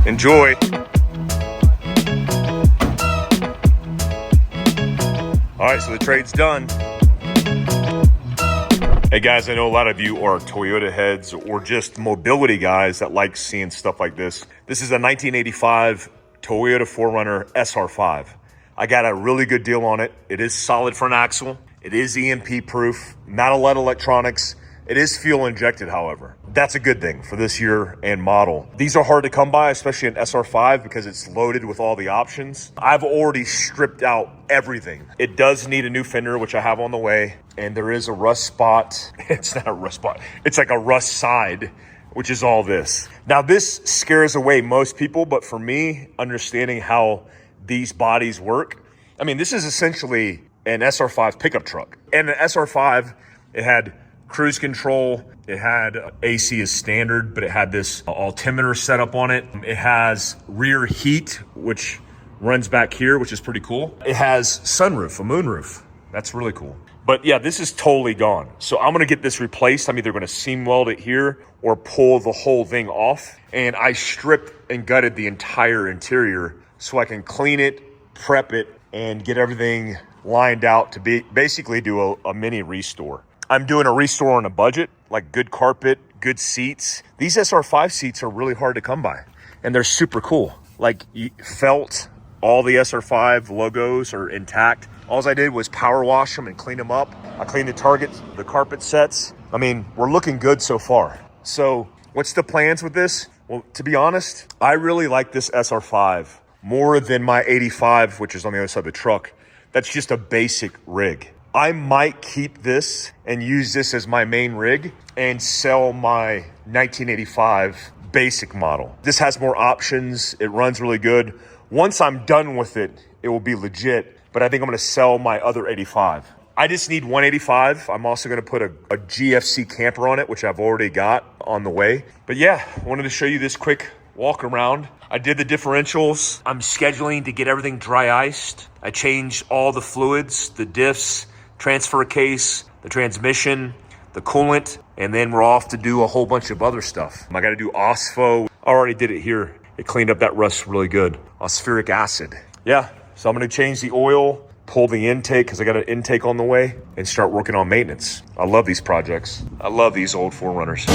Enjoy. All right, so the trade's done. Hey guys, I know a lot of you are Toyota heads or just mobility guys that like seeing stuff like this. This is a 1985 Toyota 4Runner SR5. I got a really good deal on it. It is solid front axle. It is EMP proof, not a lot of electronics. It is fuel injected, however. That's a good thing for this year and model. These are hard to come by, especially an SR5 because it's loaded with all the options. I've already stripped out everything. It does need a new fender, which I have on the way. And there is a rust spot. It's not a rust spot. It's like a rust side, which is all this. Now this scares away most people, but for me, understanding how these bodies work, I mean, this is essentially an SR5 pickup truck. And an SR5, it had cruise control, it had AC as standard, but it had this altimeter set up on it. It has rear heat, which runs back here, which is pretty cool. It has sunroof, a moonroof. That's really cool. But yeah, this is totally gone. So I'm gonna get this replaced. I'm either gonna seam weld it here or pull the whole thing off. And I stripped and gutted the entire interior so I can clean it, prep it, and get everything lined out to basically do a mini restore. I'm doing a restore on a budget, like good carpet, good seats. These SR5 seats are really hard to come by, and they're super cool. Like felt, all the SR5 logos are intact. All I did was power wash them and clean them up. I cleaned the targets, the carpet sets. I mean, we're looking good so far. So what's the plans with this? Well, to be honest, I really like this SR5 more than my 85, which is on the other side of the truck. That's just a basic rig. I might keep this and use this as my main rig and sell my 1985 basic model. This has more options. It runs really good. Once I'm done with it, it will be legit, but I think I'm gonna sell my other 85. I just need 185. I'm also gonna put a GFC camper on it, which I've already got on the way. But yeah, I wanted to show you this quick walk around. I did the differentials. I'm scheduling to get everything dry iced. I changed all the fluids, the diffs, transfer case, the transmission, the coolant, and then we're off to do a whole bunch of other stuff. I gotta do OSFO. I already did it here. It cleaned up that rust really good. Phosphoric acid. Yeah, so I'm gonna change the oil, pull the intake because I got an intake on the way, and start working on maintenance. I love these projects. I love these old 4Runners.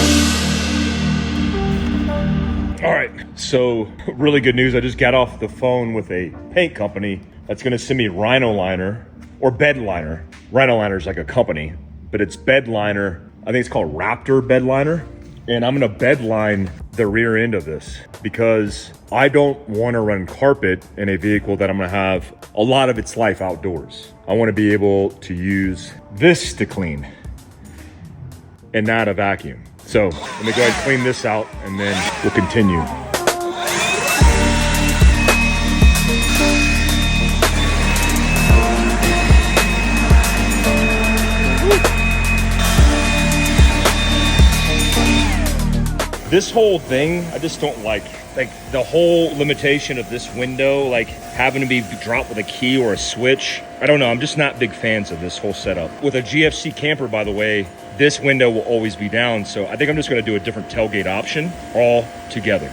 All right, so really good news. I just got off the phone with a paint company that's gonna send me Rhino liner or bed liner. Rhino liner is like a company, but it's bed liner. I think it's called Raptor bed liner. And I'm gonna bed line the rear end of this because I don't wanna run carpet in a vehicle that I'm gonna have a lot of its life outdoors. I wanna be able to use this to clean and not a vacuum. So let me go ahead and clean this out and then we'll continue. This whole thing, I just don't like the whole limitation of this window, like having to be dropped with a key or a switch. I don't know, I'm just not big fans of this whole setup. With a GFC camper, by the way, this window will always be down. So I think I'm just gonna do a different tailgate option all together.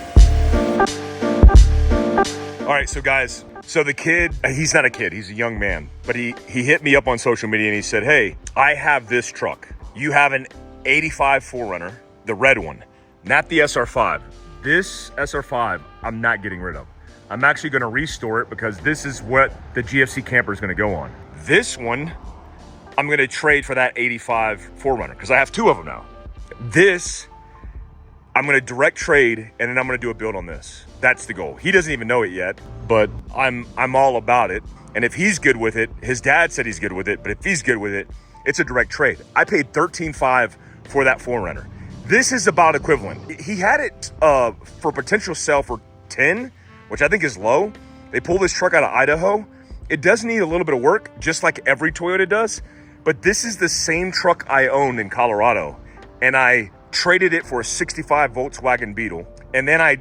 All right, so guys, so the kid, he's not a kid, he's a young man, but he hit me up on social media and he said, hey, I have this truck. You have an 85 4Runner, the red one. Not the SR5. This SR5, I'm not getting rid of. I'm actually gonna restore it because this is what the GFC camper is gonna go on. This one, I'm gonna trade for that 85 4Runner because I have two of them now. This, I'm gonna direct trade and then I'm gonna do a build on this. That's the goal. He doesn't even know it yet, but I'm all about it. And if he's good with it, his dad said he's good with it, but if he's good with it, it's a direct trade. I paid $13,500 for that 4Runner. This is about equivalent. He had it for potential sale for 10, which I think is low. They pulled this truck out of Idaho. It does need a little bit of work, just like every Toyota does, but this is the same truck I owned in Colorado, and I traded it for a 65 Volkswagen Beetle, and then I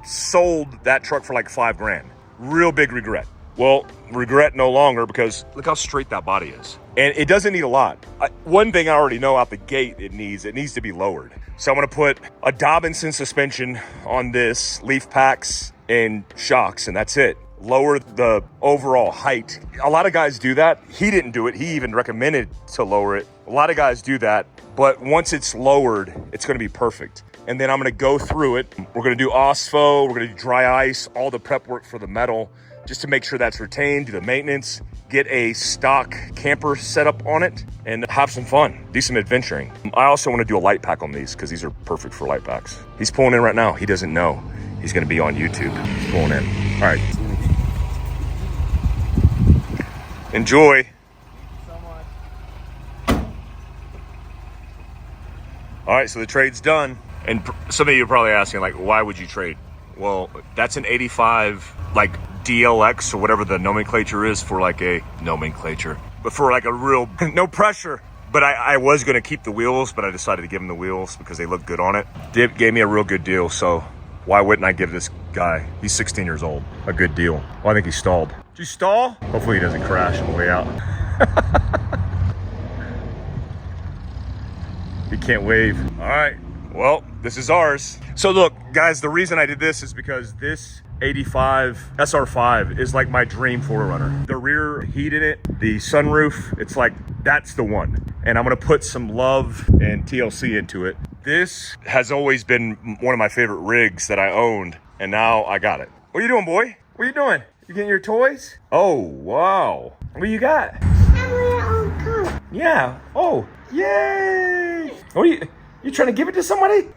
sold that truck for like $5,000. Real big regret. Well, regret no longer because look how straight that body is. And it doesn't need a lot. One thing I already know out the gate it needs to be lowered. So I'm gonna put a Dobinson suspension on this, leaf packs, and shocks, and that's it. Lower the overall height. A lot of guys do that. He didn't do it. He even recommended to lower it. A lot of guys do that, but once it's lowered, it's gonna be perfect. And then I'm gonna go through it. We're gonna do OSFO, we're gonna do dry ice, all the prep work for the metal, just to make sure that's retained, do the maintenance, get a stock camper set up on it, and have some fun, do some adventuring. I also wanna do a light pack on these because these are perfect for light packs. He's pulling in right now. He doesn't know. He's gonna be on YouTube. He's pulling in. All right. Enjoy. Thank you so much. All right, so the trade's done. And some of you are probably asking, like, why would you trade? Well, that's an 85, like, DLX or whatever the nomenclature is for like a nomenclature, but for like a real, no pressure. But I was going to keep the wheels, but I decided to give him the wheels because they look good on it. Dip gave me a real good deal, so why wouldn't I give this guy, he's 16 years old, a good deal? Well, I think he stalled. Did you stall? Hopefully he doesn't crash on the way out. He can't wave. All right, well, this is ours. So look, guys, the reason I did this is because this 85 SR5 is like my dream 4Runner. The rear heat in it, the sunroof, it's like, that's the one. And I'm gonna put some love and TLC into it. This has always been one of my favorite rigs that I owned, and now I got it. What are you doing, boy? What are you doing? You getting your toys? Oh, wow. What you got? Yeah. Oh, yay. What are you trying to give it to somebody?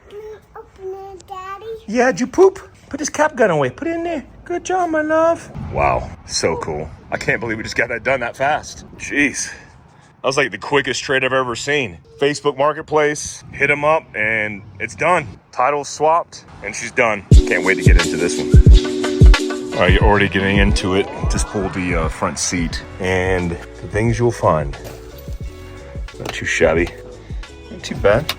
Open it, Daddy. Yeah, did you poop? Put this cap gun away. Put it in there. Good job, my love. Wow, so cool. I can't believe we just got that done that fast. Jeez. That was like the quickest trade I've ever seen. Facebook Marketplace, hit him up, and it's done. Title's swapped, and she's done. Can't wait to get into this one. All right, you're already getting into it. Just pull the front seat, and the things you'll find. Not too shabby, not too bad.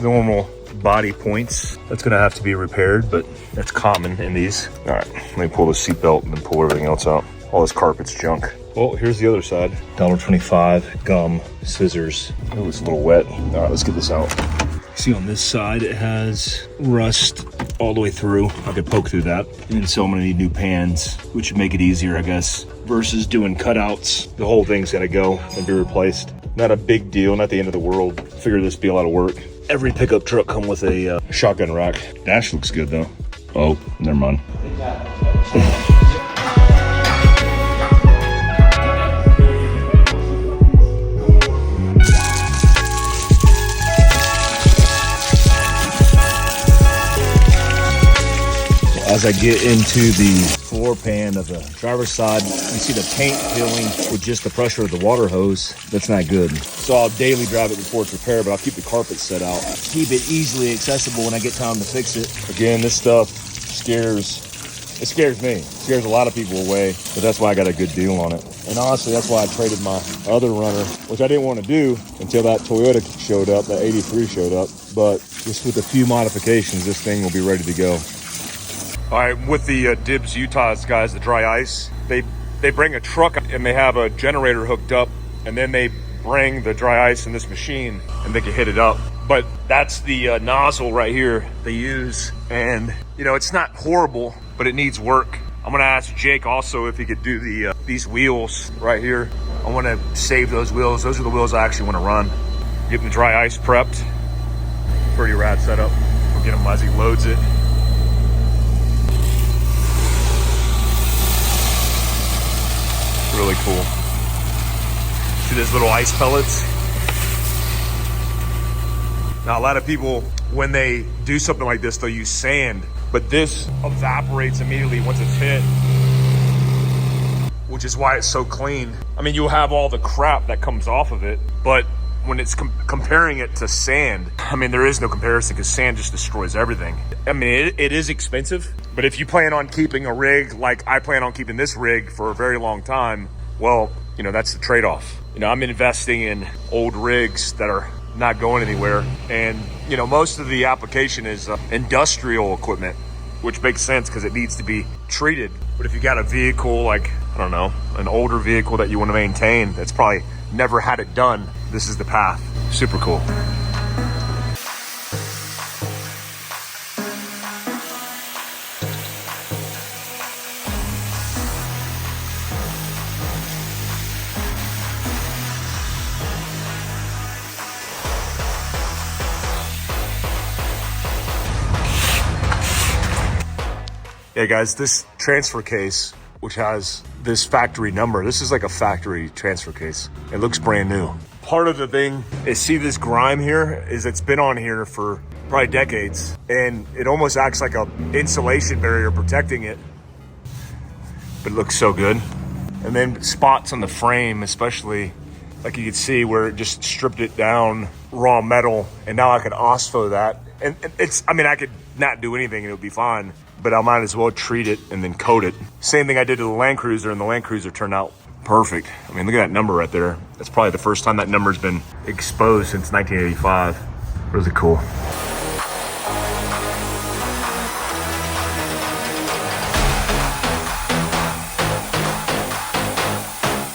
Normal body points. That's gonna have to be repaired, but that's common in these. All right, let me pull the seatbelt and then pull everything else out. All this carpet's junk. Well, here's the other side. $1.25, gum, scissors. Oh, it's a little wet. All right, let's get this out. See on this side, it has rust all the way through. I could poke through that. And so I'm gonna need new pans, which would make it easier, I guess, versus doing cutouts. The whole thing's gotta go and be replaced. Not a big deal, not the end of the world. Figured this would be a lot of work. Every pickup truck come with a shotgun rack. Dash looks good though. Oh, never mind. As I get into the floor pan of the driver's side, you see the paint peeling with just the pressure of the water hose. That's not good. So I'll daily drive it before it's repaired, but I'll keep the carpet set out. Keep it easily accessible when I get time to fix it. Again, this stuff scares me. It scares a lot of people away, but that's why I got a good deal on it. And honestly, that's why I traded my other runner, which I didn't want to do until that Toyota showed up, that 83 showed up. But just with a few modifications, this thing will be ready to go. All right, with the Dibs Utah's guys, the dry ice, they bring a truck and they have a generator hooked up, and then they bring the dry ice in this machine and they can hit it up. But that's the nozzle right here they use, and you know, it's not horrible, but it needs work. I'm gonna ask Jake also if he could do the these wheels right here. I want to save those wheels. Those are the wheels I actually want to run. Getting the dry ice prepped. Pretty rad setup. We'll get him as he loads it. Really cool. See those little ice pellets? Now, a lot of people, when they do something like this, they'll use sand, but this evaporates immediately once it's hit, which is why it's so clean. I mean, you'll have all the crap that comes off of it, but when it's comparing it to sand, I mean, there is no comparison because sand just destroys everything. I mean, it is expensive, but if you plan on keeping a rig like I plan on keeping this rig for a very long time, well, you know, that's the trade-off. You know, I'm investing in old rigs that are not going anywhere. And, you know, most of the application is industrial equipment, which makes sense because it needs to be treated. But if you got a vehicle, like, I don't know, an older vehicle that you want to maintain, that's probably never had it done, this is the path. Super cool. Yeah, guys, this transfer case, which has this factory number, this is like a factory transfer case. It looks brand new. Part of the thing is, see this grime here, is it's been on here for probably decades, and it almost acts like a insulation barrier protecting it, but it looks so good. And then spots on the frame, especially, like you can see where it just stripped it down, raw metal, and now I could OSFO that. And it's, I mean, I could not do anything and it would be fine, but I might as well treat it and then coat it. Same thing I did to the Land Cruiser, and the Land Cruiser turned out perfect. I mean, look at that number right there. That's probably the first time that number's been exposed since 1985. Really cool.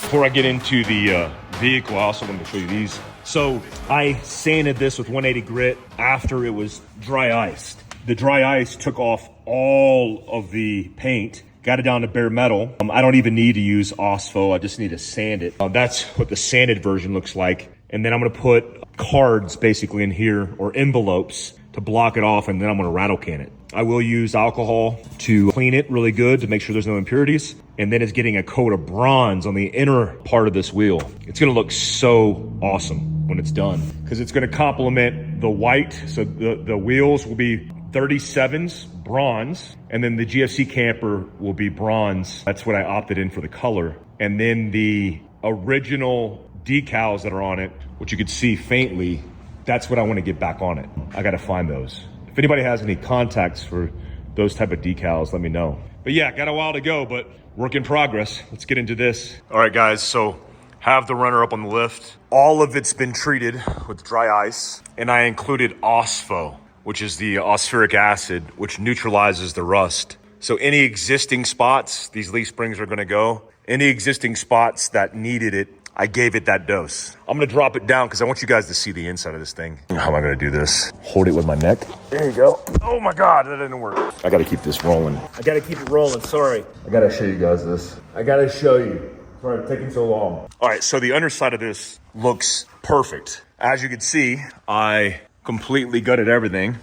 Before I get into the vehicle, I also want to show you these. So I sanded this with 180 grit after it was dry iced. The dry ice took off all of the paint, got it down to bare metal. I don't even need to use OSFO, I just need to sand it. That's what the sanded version looks like. And then I'm gonna put cards basically in here, or envelopes, to block it off, and then I'm gonna rattle can it. I will use alcohol to clean it really good to make sure there's no impurities. And then it's getting a coat of bronze on the inner part of this wheel. It's gonna look so awesome when it's done, because it's gonna complement the white. So the wheels will be 37s bronze, and then the GFC camper will be bronze. That's what I opted in for the color. And then the original decals that are on it, which you could see faintly, that's what I want to get back on it. I got to find those. If anybody has any contacts for those type of decals, let me know. But yeah, got a while to go, but work in progress. Let's get into this. All right, guys, so have the runner up on the lift. All of it's been treated with dry ice, and I included OSFO, which is the ospheric acid, which neutralizes the rust. So any existing spots, these leaf springs are gonna go. Any existing spots that needed it, I gave it that dose. I'm gonna drop it down because I want you guys to see the inside of this thing. How am I gonna do this? Hold it with my neck. There you go. Oh my God, that didn't work. I gotta keep this rolling. I gotta keep it rolling, sorry. I gotta show you guys this. I gotta show you. Sorry, it's taking so long. All right, so the underside of this looks perfect. As you can see, I completely gutted everything,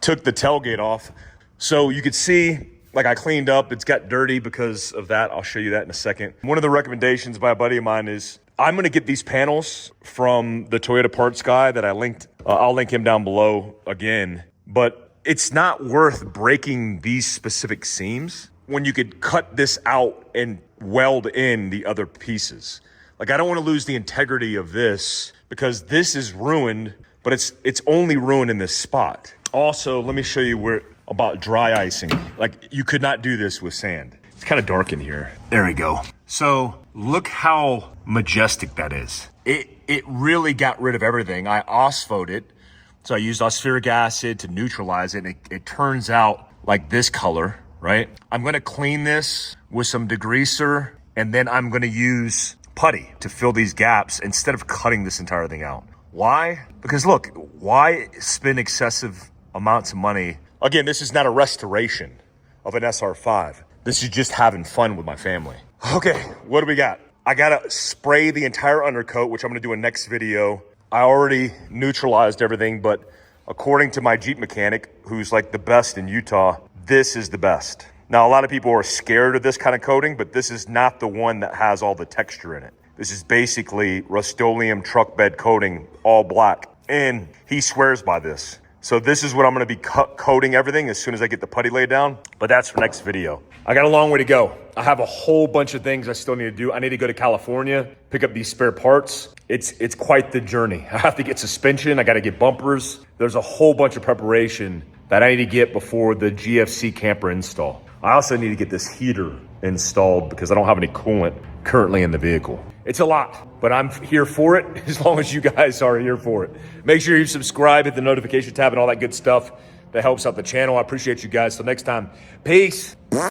took the tailgate off. So you could see, like, I cleaned up, it's got dirty because of that. I'll show you that in a second. One of the recommendations by a buddy of mine is, I'm gonna get these panels from the Toyota parts guy that I linked. I'll link him down below again, but it's not worth breaking these specific seams when you could cut this out and weld in the other pieces. Like, I don't wanna lose the integrity of this because this is ruined, but it's only ruined in this spot. Also, let me show you where about dry icing. Like, you could not do this with sand. It's kind of dark in here. There we go. So look how majestic that is. It really got rid of everything. I OSFO'd it. So I used ospheric acid to neutralize it. And it turns out like this color, right? I'm gonna clean this with some degreaser, and then I'm gonna use putty to fill these gaps instead of cutting this entire thing out. Why? Because look, why spend excessive amounts of money? Again, this is not a restoration of an SR5. This is just having fun with my family. Okay, what do we got? I gotta spray the entire undercoat, which I'm gonna do in next video. I already neutralized everything, but according to my Jeep mechanic, who's like the best in Utah, this is the best. Now, a lot of people are scared of this kind of coating, but this is not the one that has all the texture in it. This is basically Rust-Oleum truck bed coating, all black. And he swears by this. So this is what I'm gonna be coating everything as soon as I get the putty laid down, but that's for next video. I got a long way to go. I have a whole bunch of things I still need to do. I need to go to California, pick up these spare parts. It's quite the journey. I have to get suspension, I gotta get bumpers. There's a whole bunch of preparation that I need to get before the GFC camper install. I also need to get this heater installed because I don't have any coolant currently in the vehicle. It's a lot, but I'm here for it as long as you guys are here for it. Make sure you subscribe, hit the notification tab and all that good stuff that helps out the channel. I appreciate you guys. Till next time, peace.